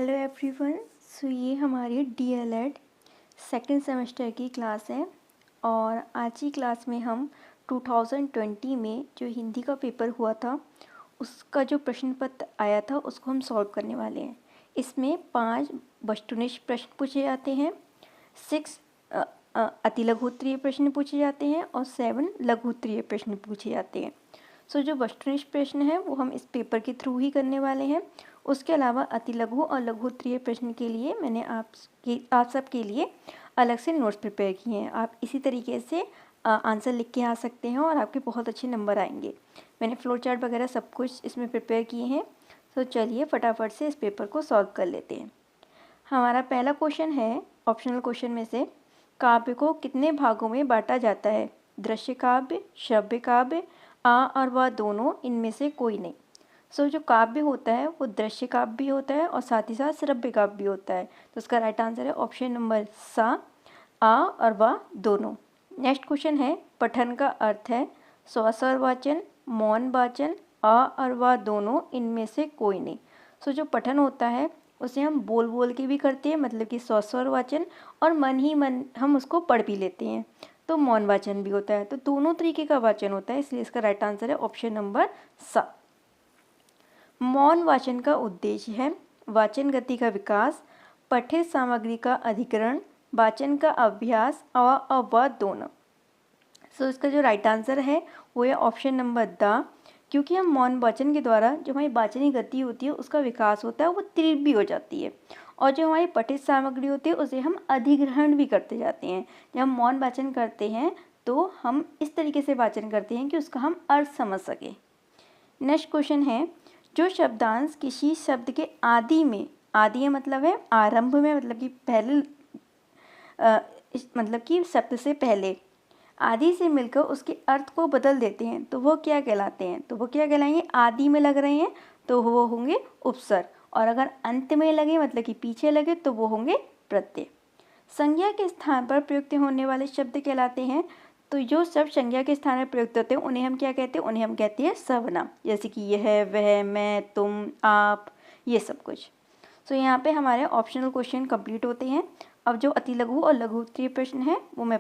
Hello everyone. सो ये हमारी DElEd second semester की क्लास है और आज की क्लास में हम 2020 में जो हिंदी का पेपर हुआ था उसका जो प्रश्न पत्र आया था उसको हम सॉल्व करने वाले हैं। इसमें 5 वस्तुनिष्ठ प्रश्न पूछे जाते हैं, 6 अति लघु उत्तरीय प्रश्न पूछे जाते हैं और 7 लघु उत्तरीय प्रश्न पूछे जाते हैं। सो जो वस्तुनिष्ठ प्रश्न है वो हम इस पेपर के थ्रू ही करने वाले हैं। उसके अलावा अति लघु और लघु उत्तरीय प्रश्न के लिए मैंने आप सब के लिए अलग से नोट्स प्रिपेयर किए हैं। आप इसी तरीके से आंसर लिख के आ सकते हैं और आपके बहुत अच्छे नंबर आएंगे। मैंने फ्लो चार्ट वगैरह सब कुछ इसमें प्रिपेयर किए हैं। तो चलिए फटाफट से इस पेपर को सॉल्व कर लेते हैं। हमारा पहला क्वेश्चन है ऑप्शनल क्वेश्चन में से, काव्य को कितने भागों में बांटा जाता है? दृश्य काव्य, श्रव्य काव्य, आ और व दोनों, इनमें से कोई नहीं। सो जो काव्य होता है वो दृश्य काव्य भी होता है और साथ ही साथ श्रव्य काव्य भी होता है। तो उसका राइट आंसर है ऑप्शन नंबर सा, आ और व दोनों। नेक्स्ट क्वेश्चन है, पठन का अर्थ है स्वस्वर वाचन, मौन वाचन, आ और व दोनों, इनमें से कोई नहीं। सो जो पठन होता है उसे हम बोल बोल के भी करते हैं, मतलब कि स्वस्वर वाचन, और मन ही मन हम उसको पढ़ भी लेते हैं, तो मौन वाचन भी होता है। तो दोनों तरीके का वाचन होता है, इसलिए इसका राइट आंसर है ऑप्शन नंबर सा। मौन वाचन का उद्देश्य है वाचन गति का विकास, पठित सामग्री का अधिग्रहण, वाचन का अभ्यास और व दोनों। सो इसका जो राइट आंसर है वो है ऑप्शन नंबर द, क्योंकि हम मौन वाचन के द्वारा जो हमारी वाचनी गति होती है उसका विकास होता है, वो तीव्र भी हो जाती है, और जो हमारी पठित सामग्री होती है उसे हम अधिग्रहण भी करते जाते हैं। जब हम मौन वाचन करते हैं तो हम इस तरीके से वाचन करते हैं कि उसका हम अर्थ समझ सकें। नेक्स्ट क्वेश्चन है, जो शब्दांश किसी शब्द के आदि में, आदि मतलब है आरंभ में, मतलब कि पहले मतलब कि शब्द से पहले, आदि से मिलकर उसके अर्थ को बदल देते हैं तो वो क्या कहलाते हैं? तो वो क्या कहलाएंगे? आदि में लग रहे हैं तो वो होंगे उपसर्ग, और अगर अंत में लगे मतलब कि पीछे लगे तो वो होंगे प्रत्यय। संज्ञा के स्थान पर प्रयुक्त होने वाले शब्द कहलाते हैं। तो जो शब्द संज्ञा के स्थान पर प्रयुक्त होते हैं उन्हें हम क्या कहते हैं? उन्हें हम कहते हैं सर्वनाम, जैसे कि यह, वह, मैं, तुम, आप, ये सब कुछ। सो यहाँ पे हमारे ऑप्शनल क्वेश्चन कंप्लीट होते हैं। अब जो अति लघु और लघु उत्तरीय प्रश्न है वो मैं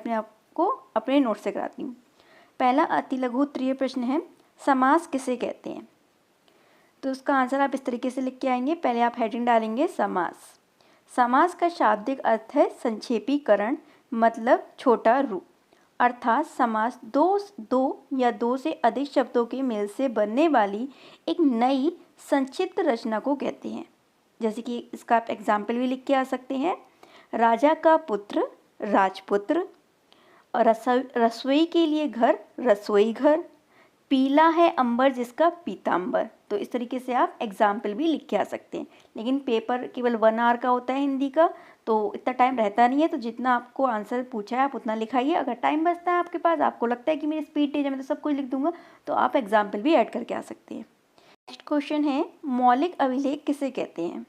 अपने नोट से कराती हूँ। पहला अति लघु उत्तरीय प्रश्न है, समास किसे कहते हैं? तो उसका आंसर आप इस तरीके से लिख के आएंगे। पहले आप हेडिंग डालेंगे समास। समास का शाब्दिक अर्थ है संक्षेपीकरण, मतलब छोटा रूप। अर्थात समास दो या दो से अधिक शब्दों के मेल से बनने वाली एक नई संक्षिप्त रचना को कहते हैं। जैसे कि इसका आप एग्जाम्पल भी लिख के आ सकते हैं। राजा का पुत्र, राजपुत्र, और रसोई के लिए घर, रसोई घर, पीला है अंबर जिसका पीतांबर। तो इस तरीके से आप एग्जाम्पल भी लिख के आ सकते हैं। लेकिन पेपर केवल 1 आवर का होता है हिंदी का, तो इतना टाइम रहता नहीं है, तो जितना आपको आंसर पूछा है आप उतना लिखाइए। अगर टाइम बचता है आपके पास, आपको लगता है कि मेरी स्पीड तेज है मैं तो सब कुछ लिख दूंगा, तो आप एग्जाम्पल भी ऐड करके आ सकते हैं। नेक्स्ट क्वेश्चन है, मौलिक अभिलेख किसे कहते हैं?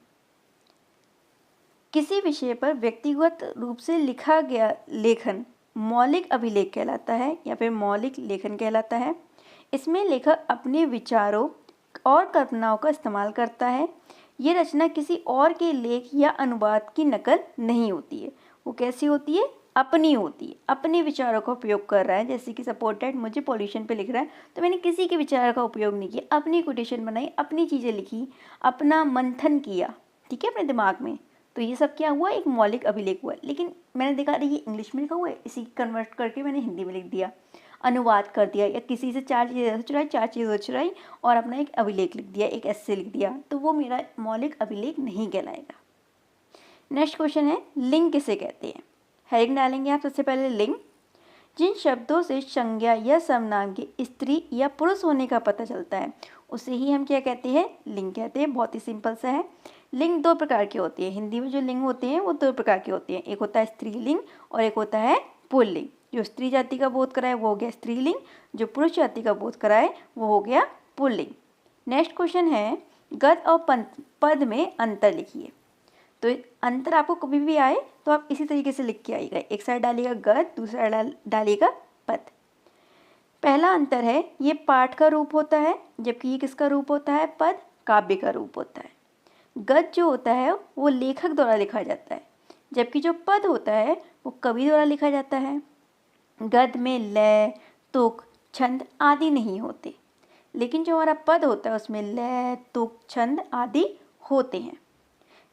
किसी विषय पर व्यक्तिगत रूप से लिखा गया लेखन मौलिक अभिलेख कहलाता है या फिर मौलिक लेखन कहलाता है। इसमें लेखक अपने विचारों और कल्पनाओं का इस्तेमाल करता है। ये रचना किसी और के लेख या अनुवाद की नकल नहीं होती है। वो कैसी होती है? अपनी होती है, अपने विचारों का उपयोग कर रहा है। जैसे कि सपोर्टेड मुझे पॉल्यूशन पे लिख रहा है तो मैंने किसी के विचारों का उपयोग नहीं किया, अपनी कोटेशन बनाई, अपनी चीज़ें लिखी, अपना मंथन किया, ठीक है, अपने दिमाग में। तो ये सब क्या हुआ? एक मौलिक अभिलेख हुआ। लेकिन मैंने देखा ये इंग्लिश में लिखा हुआ है, इसी कन्वर्ट करके मैंने हिंदी में लिख दिया, अनुवाद कर दिया, या किसी से 4 चीज़ें चुराई, 4 चीज़ें चुराई और अपना एक अभिलेख लिख दिया, एक एस्से लिख दिया, तो वो मेरा मौलिक अभिलेख नहीं कहलाएगा। नेक्स्ट क्वेश्चन है, लिंग किसे कहते हैं? हेडिंग डालेंगे आप सबसे पहले लिंग। जिन शब्दों से संज्ञा या सर्वनाम के स्त्री या पुरुष होने का पता चलता है उसे ही हम क्या कहते हैं? लिंग कहते हैं। बहुत ही सिंपल सा है। लिंग 2 प्रकार के होते हैं। हिंदी में जो लिंग होते हैं वो 2 प्रकार के होते हैं। एक होता है स्त्रीलिंग और एक होता है पुल्लिंग। जो स्त्री जाति का बोध कराए वो हो गया स्त्रीलिंग, जो पुरुष जाति का बोध कराए वो हो गया पुल्लिंग। नेक्स्ट क्वेश्चन है, गद और पद में अंतर लिखिए। तो अंतर आपको कभी भी आए तो आप इसी तरीके से लिख के आइएगा। एक साइड डालिएगा गद, दूसरा डालिएगा पद। पहला अंतर है ये पाठ का रूप होता है, जबकि ये किसका रूप होता है? पद, काव्य का रूप होता है। गद्य जो होता है वो लेखक द्वारा लिखा जाता है, जबकि जो पद होता है वो कवि द्वारा लिखा जाता है। गद्य में लय, तुक, छंद आदि नहीं होते, लेकिन जो हमारा पद होता है उसमें लय, तुक, छंद आदि होते हैं।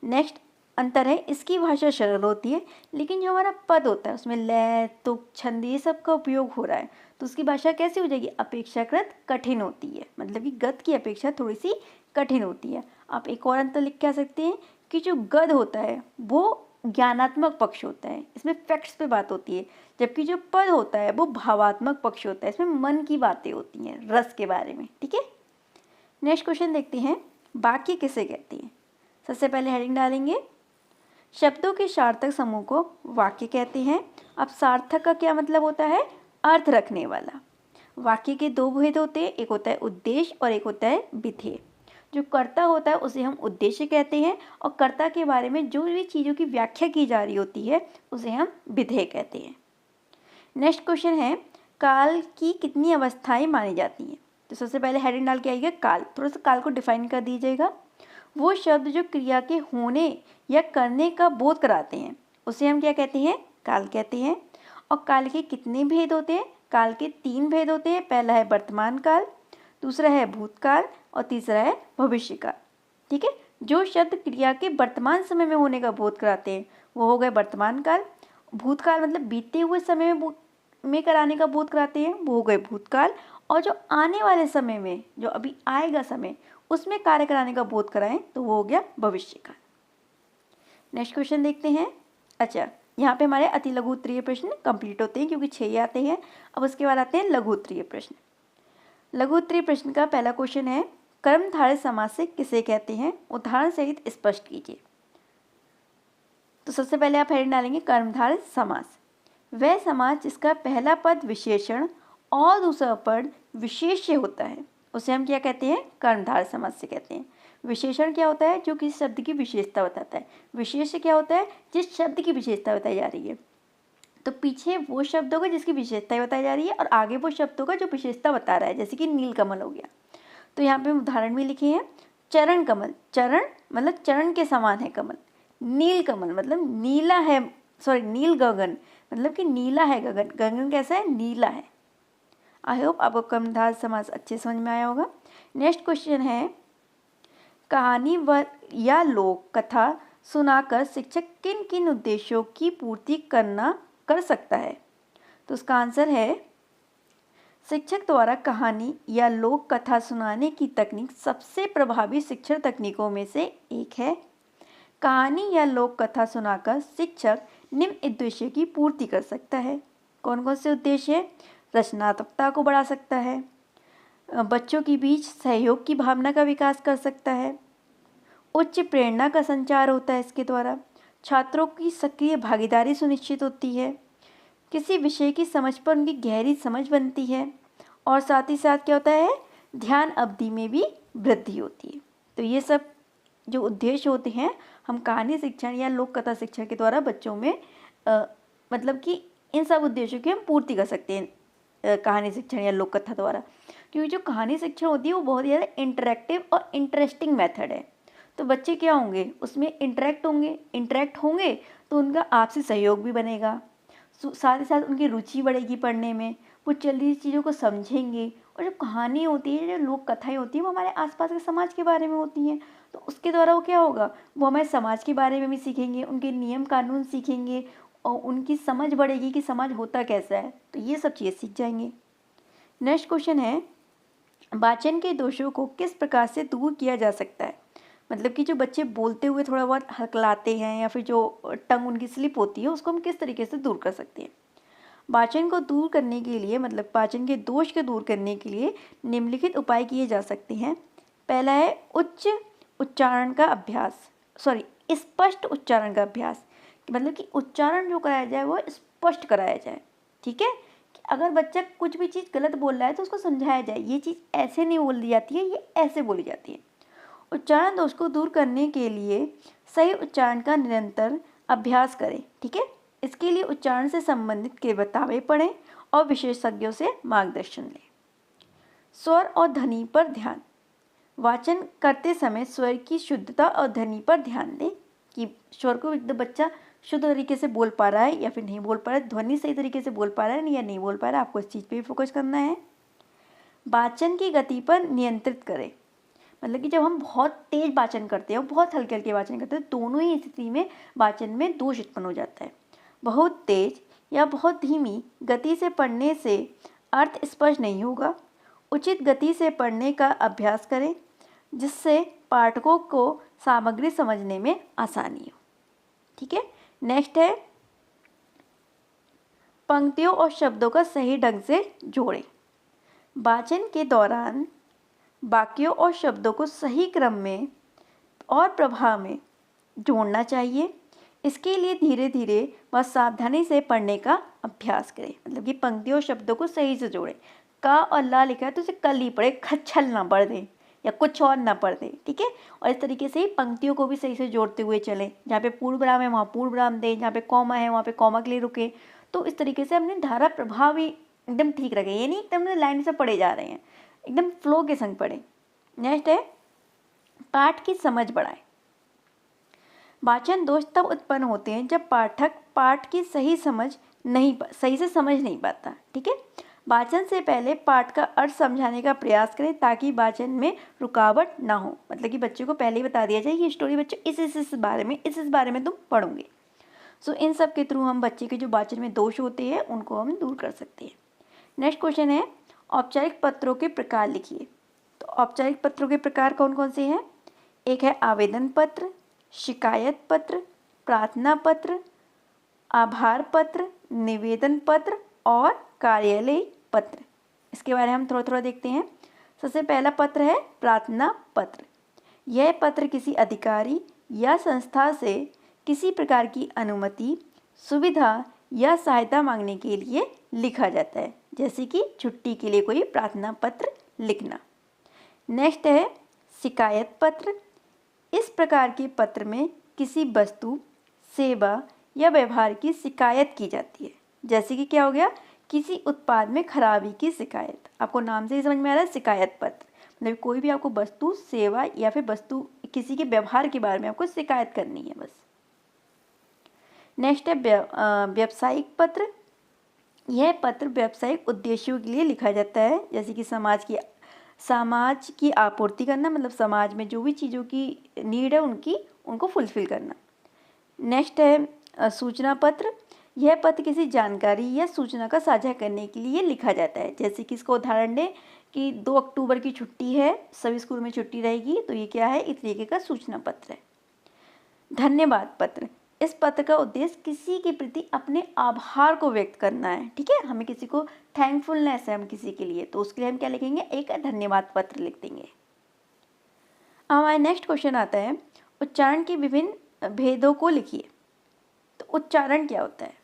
नेक्स्ट अंतर है, इसकी भाषा सरल होती है, लेकिन जो हमारा पद होता है उसमें लय, तुक, छंद ये सब का उपयोग हो रहा है, तो उसकी भाषा कैसी हो जाएगी? अपेक्षाकृत कठिन होती है, मतलब कि गद्य की अपेक्षा थोड़ी सी कठिन होती है। आप एक और अंतर लिख के आ सकते हैं कि जो गद्य होता है वो ज्ञानात्मक पक्ष होता है, इसमें फैक्ट्स पे बात होती है, जबकि जो पद होता है वो भावात्मक पक्ष होता है, इसमें मन की बातें होती हैं, रस के बारे में। ठीक है, नेक्स्ट क्वेश्चन देखते हैं, वाक्य किसे कहते हैं? सबसे पहले हेडिंग डालेंगे, शब्दों के सार्थक समूह को वाक्य कहते हैं। अब सार्थक का क्या मतलब होता है? अर्थ रखने वाला। वाक्य के दो भेद होते हैं, एक होता है उद्देश्य और एक होता है विधेय। जो कर्ता होता है उसे हम उद्देश्य कहते हैं, और कर्ता के बारे में जो भी चीज़ों की व्याख्या की जा रही होती है उसे हम विधेय कहते हैं। नेक्स्ट क्वेश्चन है, काल की कितनी अवस्थाएं मानी जाती हैं? तो सबसे पहले हेडिंग डाल के आइएगा काल। थोड़ा सा काल को डिफाइन कर दीजिएगा। वो शब्द जो क्रिया के होने या करने का बोध कराते हैं उसे हम क्या कहते हैं? काल कहते हैं। और काल के कितने भेद होते हैं? काल के 3 भेद होते हैं। पहला है वर्तमान काल, दूसरा है भूतकाल और तीसरा है भविष्य काल। ठीक है, जो शब्द क्रिया के वर्तमान समय में होने का बोध कराते हैं वो हो गए वर्तमान काल। भूतकाल मतलब बीते हुए समय में कराने का बोध कराते हैं, वो हो गए भूतकाल। और जो आने वाले समय में, जो अभी आएगा समय, उसमें कार्य कराने का बोध कराएं तो वो हो गया भविष्य काल। नेक्स्ट क्वेश्चन देखते हैं। अच्छा, यहाँ पे हमारे अति लघु उत्तरीय प्रश्न कंप्लीट होते हैं क्योंकि 6 आते हैं। अब उसके बाद आते हैं लघु उत्तरीय प्रश्न। लघु उत्तरीय प्रश्न का पहला क्वेश्चन है, कर्मधारय समास से किसे कहते हैं? उदाहरण सहित स्पष्ट कीजिए। तो सबसे पहले आप हेडिंग डालेंगे कर्मधारय समास। वह समास जिसका पहला पद विशेषण और दूसरा पद विशेष्य होता है उसे हम क्या कहते हैं? कर्मधारय समास से कहते हैं। विशेषण क्या होता है? जो किसी शब्द की विशेषता बताता है। विशेष्य क्या होता है? जिस शब्द की विशेषता बताई जा रही है। तो पीछे वो शब्द होगा जिसकी विशेषता बताई जा रही है और आगे वो शब्द होगा जो विशेषता बता रहा है, जैसे कि नीलकमल हो गया। तो यहाँ पे उदाहरण भी लिखे हैं, चरण कमल, चरण मतलब चरण के समान है कमल। नीलकमल मतलब नीला है, सॉरी नील गगन मतलब कि नीला है गगन। गगन कैसा है? नीला है। आई होप आपको कर्मधारय समास अच्छे समझ में आया होगा। नेक्स्ट क्वेश्चन है, कहानी व या लोक कथा सुनाकर शिक्षक किन किन उद्देश्यों की पूर्ति कर सकता है? तो उसका आंसर है, शिक्षक द्वारा कहानी या लोक कथा सुनाने की तकनीक सबसे प्रभावी शिक्षण तकनीकों में से एक है। कहानी या लोक कथा सुनाकर शिक्षक निम्न उद्देश्य की पूर्ति कर सकता है। कौन कौन से उद्देश्य? रचनात्मकता को बढ़ा सकता है, बच्चों के बीच सहयोग की भावना का विकास कर सकता है, उच्च प्रेरणा का संचार होता है इसके द्वारा, छात्रों की सक्रिय भागीदारी सुनिश्चित होती है, किसी विषय की समझ पर उनकी गहरी समझ बनती है, और साथ ही साथ क्या होता है? ध्यान अवधि में भी वृद्धि होती है। तो ये सब जो उद्देश्य होते हैं हम कहानी शिक्षण या लोक कथा शिक्षण के द्वारा बच्चों में मतलब कि इन सब उद्देश्यों की हम पूर्ति कर सकते हैं कहानी शिक्षण या लोक कथा द्वारा। क्योंकि जो कहानी शिक्षण होती है वो बहुत ज़्यादा इंटरेक्टिव और इंटरेस्टिंग मेथड है। तो बच्चे क्या होंगे? उसमें इंटरेक्ट होंगे तो उनका आपसी सहयोग भी बनेगा, साथ ही साथ उनकी रुचि बढ़ेगी पढ़ने में, वो जल्दी चीज़ों को समझेंगे। और जो कहानी होती है, जो लोक कथाएँ होती हैं, वो हमारे आसपास के समाज के बारे में होती हैं। तो उसके द्वारा वो क्या होगा? वो हमारे समाज के बारे में भी सीखेंगे, उनके नियम कानून सीखेंगे और उनकी समझ बढ़ेगी कि समाज होता कैसा है। तो ये सब चीज़ें सीख जाएंगे। नेक्स्ट क्वेश्चन है, वाचन के दोषों को किस प्रकार से दूर किया जा सकता है? मतलब कि जो बच्चे बोलते हुए थोड़ा बहुत हकलाते हैं या फिर जो टंग उनकी स्लिप होती है उसको हम किस तरीके से दूर कर सकते हैं? वाचन को दूर करने के लिए, मतलब वाचन के दोष को दूर करने के लिए निम्नलिखित उपाय किए जा सकते हैं। पहला है स्पष्ट उच्चारण का अभ्यास। मतलब कि उच्चारण जो कराया जाए वो स्पष्ट कराया जाए। ठीक है, कि अगर बच्चा कुछ भी चीज़ गलत बोल रहा है तो उसको समझाया जाए, ये चीज़ ऐसे नहीं बोली जाती है, ये ऐसे बोली जाती है। उच्चारण दोष को दूर करने के लिए सही उच्चारण का निरंतर अभ्यास करें। ठीक है, इसके लिए उच्चारण से संबंधित किताबें पढ़ें और विशेषज्ञों से मार्गदर्शन लें। स्वर और ध्वनि पर ध्यान। वाचन करते समय स्वर की शुद्धता और ध्वनि पर ध्यान दें कि स्वर को एकदम बच्चा शुद्ध तरीके से बोल पा रहा है या फिर नहीं बोल पा रहा है, ध्वनि सही तरीके से बोल पा रहा है या नहीं बोल पा रहा है, आपको इस चीज़ पे भी फोकस करना है। वाचन की गति पर नियंत्रित करें, मतलब कि जब हम बहुत तेज वाचन करते हैं और बहुत हल्के हल्के वाचन करते हैं, दोनों ही स्थिति में वाचन में दोष उत्पन्न हो जाता है। बहुत तेज या बहुत धीमी गति से पढ़ने से अर्थ स्पष्ट नहीं होगा। उचित गति से पढ़ने का अभ्यास करें जिससे पाठकों को सामग्री समझने में आसानी हो। ठीक है, नेक्स्ट है पंक्तियों और शब्दों का सही ढंग से जोड़ें। वाचन के दौरान वाक्यों और शब्दों को सही क्रम में और प्रभाव में जोड़ना चाहिए। इसके लिए धीरे धीरे व सावधानी से पढ़ने का अभ्यास करें, मतलब कि पंक्तियों और शब्दों को सही से जोड़ें। का और ला लिखा है तो उसे कल ही पढ़े, खच्छल ना पढ़ दें या कुछ और ना पढ़ दें। ठीक है, और इस तरीके से ही पंक्तियों को भी सही से जोड़ते हुए चलें। जहाँ पे पूर्ण विराम है वहाँ पूर्ण विराम दें, जहाँ पे कॉमा है वहाँ पे कॉमा के लिए रुकें। तो इस तरीके से अपने धारा प्रभाव ही एकदम ठीक रखें, ये नहीं एकदम लाइन से पढ़े जा रहे हैं, एकदम फ्लो के संग पढ़ें। नेक्स्ट है पाठ की समझ बढ़ाएं। वाचन दोष तब उत्पन्न होते हैं जब पाठक पाठ की सही से समझ नहीं पाता। ठीक है, वाचन से पहले पाठ का अर्थ समझाने का प्रयास करें ताकि वाचन में रुकावट ना हो। मतलब कि बच्चे को पहले ही बता दिया जाए ये स्टोरी बच्चे इस बारे में तुम पढ़ोगे। सो इन सब के थ्रू हम बच्चे के जो वाचन में दोष होते हैं उनको हम दूर कर सकते हैं। नेक्स्ट क्वेश्चन है औपचारिक पत्रों के प्रकार लिखिए। तो औपचारिक पत्रों के प्रकार कौन कौन से हैं? एक है आवेदन पत्र, शिकायत पत्र, प्रार्थना पत्र, आभार पत्र, निवेदन पत्र और कार्यालय पत्र। इसके बारे में हम थोड़ा थोड़ा देखते हैं। सबसे पहला पत्र है प्रार्थना पत्र। यह पत्र किसी अधिकारी या संस्था से किसी प्रकार की अनुमति, सुविधा या सहायता मांगने के लिए लिखा जाता है, जैसे कि छुट्टी के लिए कोई प्रार्थना पत्र लिखना। नेक्स्ट है शिकायत पत्र। इस प्रकार के पत्र में किसी वस्तु, सेवा या व्यवहार की शिकायत की जाती है, जैसे कि क्या हो गया, किसी उत्पाद में खराबी की शिकायत। आपको नाम से ही समझ में आ रहा है शिकायत पत्र, मतलब कोई भी आपको वस्तु, सेवा या फिर वस्तु किसी के व्यवहार के बारे में आपको शिकायत करनी है बस। नेक्स्ट है व्यावसायिक पत्र। यह पत्र व्यावसायिक उद्देश्यों के लिए लिखा जाता है, जैसे कि समाज की आपूर्ति करना, मतलब समाज में जो भी चीज़ों की नीड है उनको फुलफिल करना। नेक्स्ट है सूचना पत्र। यह पत्र किसी जानकारी या सूचना का साझा करने के लिए लिखा जाता है, जैसे कि इसका उदाहरण दें कि 2 अक्टूबर की छुट्टी है, सभी स्कूल में छुट्टी रहेगी, तो ये क्या है, इस तरीके का सूचना पत्र है। धन्यवाद पत्र। इस पत्र का उद्देश्य किसी के प्रति अपने आभार को व्यक्त करना है। ठीक है, हमें किसी को थैंकफुलनेस है हम किसी के लिए, तो उसके लिए हम क्या लिखेंगे, एक धन्यवाद पत्र लिख देंगे। हमारा नेक्स्ट क्वेश्चन आता है उच्चारण के विभिन्न भेदों को लिखिए। तो उच्चारण क्या होता है?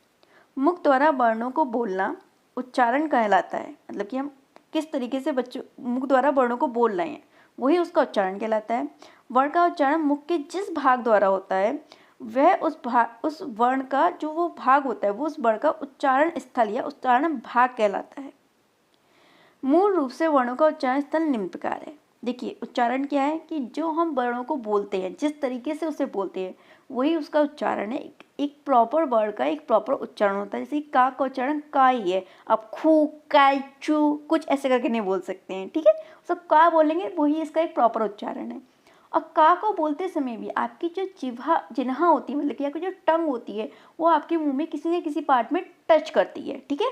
मुख द्वारा वर्णों को बोलना उच्चारण कहलाता है, मतलब कि हम किस तरीके से बच्चों मुख द्वारा वर्णों को बोल रहे हैं वही उसका उच्चारण कहलाता है। वर्ण का उच्चारण मुख के जिस भाग द्वारा होता है वह उस वर्ण का जो वो भाग होता है वो उस वर्ण का उच्चारण स्थल या उच्चारण भाग कहलाता है। मूल रूप से वर्णों का उच्चारण स्थल निम्न प्रकार है। देखिए उच्चारण क्या है कि जो हम वर्णों को बोलते हैं, जिस तरीके से उसे बोलते हैं वही उसका उच्चारण है। एक प्रॉपर वर्ड का एक प्रॉपर उच्चारण होता है, जैसे का उच्चारण का ही है, आप खू, कै, चू कुछ ऐसे करके नहीं बोल सकते हैं। ठीक है, सब का बोलेंगे वही इसका एक प्रॉपर उच्चारण है। और का को बोलते समय भी आपकी जो जिन्हा होती है, मतलब कि आपकी जो टंग होती है वो आपके मुंह में किसी न किसी पार्ट में टच करती है। ठीक है,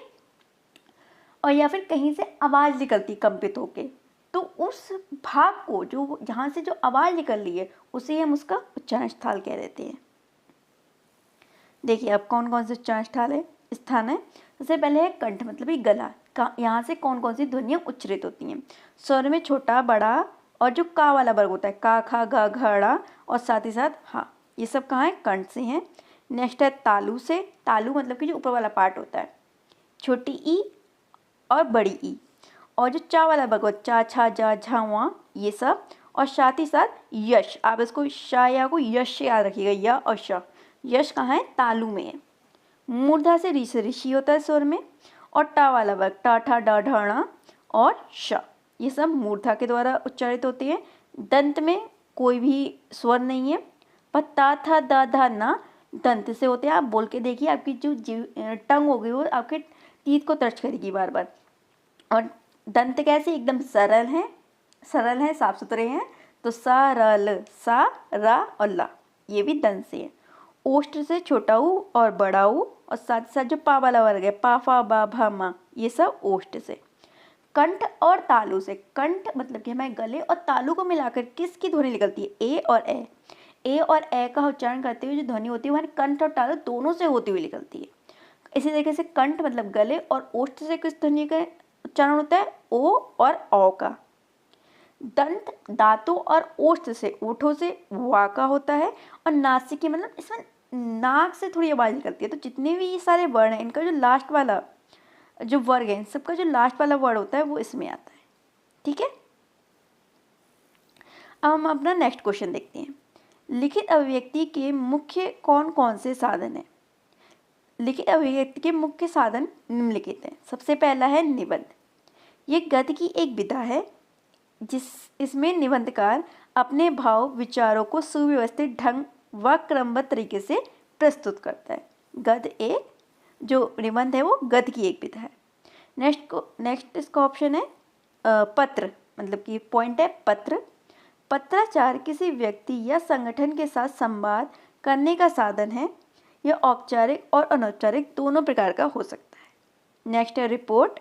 और या फिर कहीं से आवाज़ निकलती कंपित होके, तो उस भाग को जो जहाँ से जो आवाज़ निकल रही है उसे हम उसका उच्चारण स्थल कह देते हैं। देखिए अब कौन कौन से उच्चारण स्थान है। सबसे पहले है कंठ, मतलब ये गला, यहाँ से कौन कौन सी ध्वनियाँ उच्चरित होती हैं। स्वर में छोटा, बड़ा और जो का वाला वर्ग होता है, का, खा, गा, घड़ा और साथ ही साथ हाँ, ये सब कहाँ है, कंठ से हैं। नेक्स्ट है तालु से। तालु मतलब कि जो ऊपर वाला पार्ट होता है, छोटी ई और बड़ी ई, और जो चा वाला वर्ग होता है, चा, छा, जा, झा, वहाँ, ये सब, और साथ ही साथ यश। आप इसको शा या को यश से याद रखिएगा, या और श। यश कहाँ है, तालु में है। मूर्धा से ऋषि होता है स्वर में, और टा वाला वर्ग टा, ठा, डा, ढा, णा और श, ये सब मूर्धा के द्वारा उच्चारित होते हैं। दंत में कोई भी स्वर नहीं है। पत्ता था दा धा ना दंत से होते हैं। आप बोल के देखिए, आपकी जो टंग होगी वो आपके टीथ को टच करेगी बार बार। और दंत कैसे एकदम सरल है, साफ सुथरे हैं। तो सरल, सा रा और ला, ये भी दंत से है। ओष्ठ से छोटा ऊ और बड़ा ऊ, और साथ साथ जो पा वाला वर्ग है, पा फा बा भा मा, ये सब ओष्ठ से। कंठ और तालु से। कंठ मतलब कि हमारे गले और तालु को मिलाकर किसकी ध्वनि निकलती है? ए और ए। ए और ए का उच्चारण करते हुए जो ध्वनि होती है वो हमारे कंठ और तालु दोनों से होती हुई निकलती है। इसी तरीके से कंठ मतलब गले और ओष्ठ से किस ध्वनि का उच्चारण होता है? ओ और औ का। दंत दांतों और ओष्ठ से, ओठों से वा का होता है। और नासिकी मतलब इसमें नाक से थोड़ी आवाज निकलती है। तो जितने भी ये सारे वर्ण हैं, इनका जो लास्ट वाला जो वर्ग है, इन सबका जो लास्ट वाला वर्ड होता है वो इसमें आता है। ठीक है, अब हम अपना नेक्स्ट क्वेश्चन देखते हैं। लिखित अभिव्यक्ति के मुख्य कौन कौन से साधन हैं? लिखित अभिव्यक्ति के मुख्य साधन निम्नलिखित हैं। सबसे पहला है निबंध। ये गद्य की एक विधा है इसमें निबंधकार अपने भाव विचारों को सुव्यवस्थित ढंग व क्रमबद्ध तरीके से प्रस्तुत करता है। गद्य एक जो निबंध है वो गद्य की एक विधा है। नेक्स्ट इसका ऑप्शन है पत्र, मतलब कि पॉइंट है पत्र। पत्राचार किसी व्यक्ति या संगठन के साथ संवाद करने का साधन है। यह औपचारिक और अनौपचारिक दोनों प्रकार का हो सकता है। नेक्स्ट है रिपोर्ट।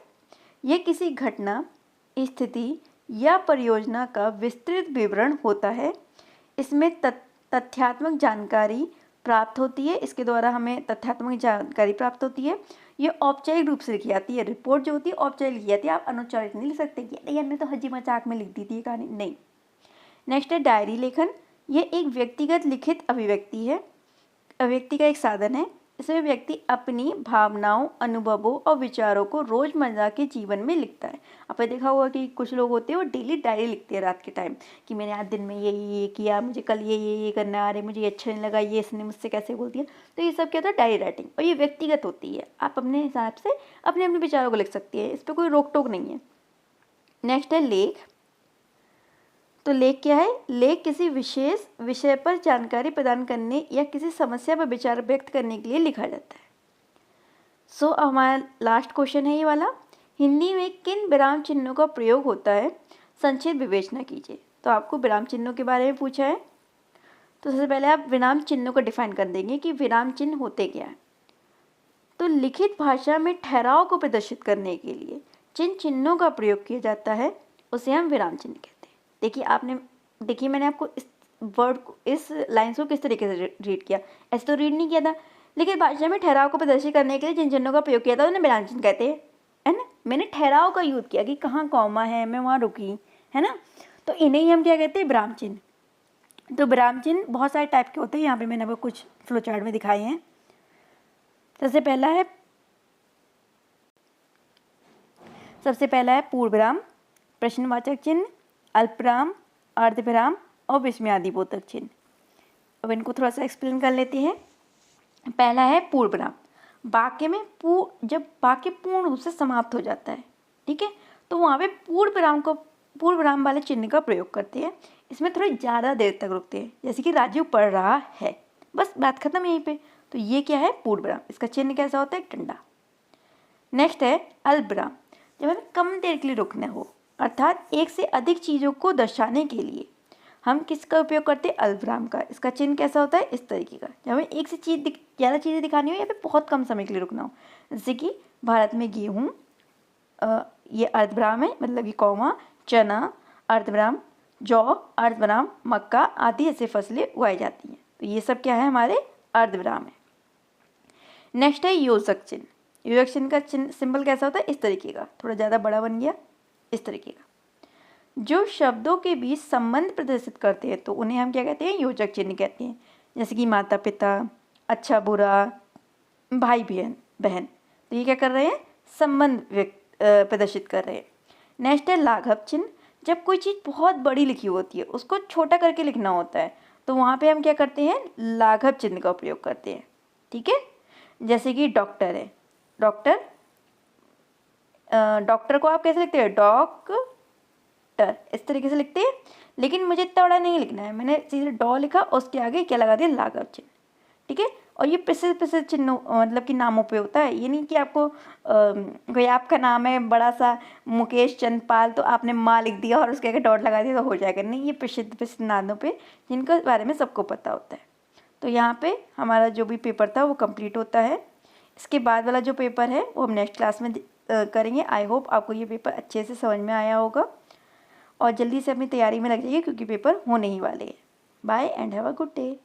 यह किसी घटना, स्थिति या परियोजना का विस्तृत विवरण होता है। इसमें तथ्यात्मक जानकारी प्राप्त होती है। इसके द्वारा हमें तथ्यात्मक जानकारी प्राप्त होती है। ये औपचारिक रूप से लिखी जाती है। रिपोर्ट जो होती है औपचारिक लिखी जाती है। आप अनौपचारिक नहीं लिख सकते कि अरे यार मैं तो हंसी मजाक में लिख दी थी ये कहानी, नहीं। नेक्स्ट है डायरी लेखन। ये एक व्यक्तिगत लिखित अभिव्यक्ति है, अभिव्यक्ति का एक साधन है। इसमें व्यक्ति अपनी भावनाओं, अनुभवों और विचारों को रोजमर्रा के जीवन में लिखता है। आपने देखा होगा कि कुछ लोग होते हैं वो डेली डायरी लिखते हैं रात के टाइम कि मैंने आज दिन में ये किया, मुझे कल ये करना, अरे मुझे ये अच्छा नहीं लगा, ये इसने मुझसे कैसे बोल दिया। तो ये सब क्या होता है? Diary writing. और ये व्यक्तिगत होती है, आप अपने हिसाब से अपने अपने विचारों को लिख सकती है, इस पर कोई रोक टोक नहीं है। नेक्स्ट है लेख। तो लेख क्या है? लेख किसी विशेष विषय पर जानकारी प्रदान करने या किसी समस्या पर विचार व्यक्त करने के लिए लिखा जाता है। सो हमारा लास्ट क्वेश्चन है ये वाला। हिंदी में किन विराम चिन्हों का प्रयोग होता है? संक्षिप्त विवेचना कीजिए। तो आपको विराम चिन्हों के बारे में पूछा है, तो सबसे पहले आप विराम चिन्हों को डिफाइन कर देंगे कि विराम चिन्ह होते क्या है। तो लिखित भाषा में ठहराव को प्रदर्शित करने के लिए जिन चिन्हों का प्रयोग किया जाता है उसे हम विराम चिन्ह कहते हैं। देखिए मैंने आपको इस वर्ड को, इस लाइन्स को किस तरीके से रीड किया। ऐसे तो रीड नहीं किया था। लेकिन भाषा में ठहराव को प्रदर्शित करने के लिए जिन चिन्हों का प्रयोग किया था उन्हें विराम चिन्ह कहते हैं, है ना। मैंने ठहराव का यूज किया कि कहाँ कॉमा है, मैं वहाँ रुकी, है ना। तो इन्हें ही हम क्या कहते हैं? विराम चिन्ह। तो विराम चिन्ह बहुत सारे टाइप के होते हैं। यहाँ पे मैंने आपको कुछ फ्लो चार्ट में दिखाए हैं। सबसे पहला है पूर्ण विराम, प्रश्नवाचक चिन्ह, अल्पविराम, अर्धविराम और विस्मयादिबोधक चिन्ह। अब इनको थोड़ा सा एक्सप्लेन कर लेते हैं। पहला है पूर्ण विराम। वाक्य में जब वाक्य पूर्ण रूप से समाप्त हो जाता है, ठीक है, तो वहाँ पे पूर्ण विराम वाले चिन्ह का प्रयोग करते हैं। इसमें थोड़ी ज़्यादा देर तक रुकते हैं, जैसे कि राजू पढ़ रहा है, बस बात खत्म यहीं पे। तो ये क्या है? पूर्ण विराम। इसका चिन्ह कैसा होता है? डंडा। नेक्स्ट है अल्पविराम। जब हमें कम देर के लिए रुकना हो, अर्थात एक से अधिक चीज़ों को दर्शाने के लिए हम किसका उपयोग करते हैं? अल्पविराम का। इसका चिन्ह कैसा होता है? इस तरीके का। जब हमें एक से ज़्यादा चीज़ें दिखानी हो या फिर बहुत कम समय के लिए रुकना हो, जैसे कि भारत में गेहूँ, ये अर्धविराम है, मतलब कि कौमा, चना अर्धविराम, जौ अर्धविराम, मक्का आदि ऐसे फसलें उगाई जाती हैं। तो ये सब क्या है? हमारे अर्धविराम है। नेक्स्ट है योजक चिन्ह। योजक चिन्ह का चिन्ह सिंबल कैसा होता है? इस तरीके का, थोड़ा ज़्यादा बड़ा बन गया, इस तरीके का। जो शब्दों के बीच संबंध प्रदर्शित करते हैं तो उन्हें हम क्या कहते हैं? योजक चिन्ह कहते हैं। जैसे कि माता पिता, अच्छा बुरा, भाई बहन। तो ये क्या कर रहे हैं? संबंध प्रदर्शित कर रहे हैं। नेक्स्ट है लाघव चिन्ह। जब कोई चीज़ बहुत बड़ी लिखी होती है, उसको छोटा करके लिखना होता है, तो वहाँ पे हम क्या करते हैं? लाघव चिन्ह का उपयोग करते हैं। ठीक है, जैसे कि डॉक्टर है, डॉक्टर को आप कैसे लिखते हैं? टर, इस तरीके से लिखते हैं। लेकिन मुझे इतना बड़ा नहीं लिखना है, मैंने सीधे डॉ लिखा और उसके आगे क्या लगा दिया, लाघव चिन्ह। ठीक है, और ये प्रसिद्ध प्रसिद्ध चिन्हों मतलब कि नामों पे होता है। ये नहीं कि आपको कोई आपका नाम है बड़ा सा मुकेश चंद पाल, तो आपने माँ लिख दिया और उसके आगे डॉट लगा दिया तो हो जाएगा, नहीं, ये प्रसिद्ध प्रसिद्ध नामों पे जिनके बारे में सबको पता होता है। तो यहाँ पे हमारा जो भी पेपर था वो कंप्लीट होता है। इसके बाद वाला जो पेपर है वो हम नेक्स्ट क्लास में करेंगे। आई होप आपको ये पेपर अच्छे से समझ में आया होगा और जल्दी से अपनी तैयारी में लग जाइए क्योंकि पेपर होने ही वाले हैं। Bye and have a good day.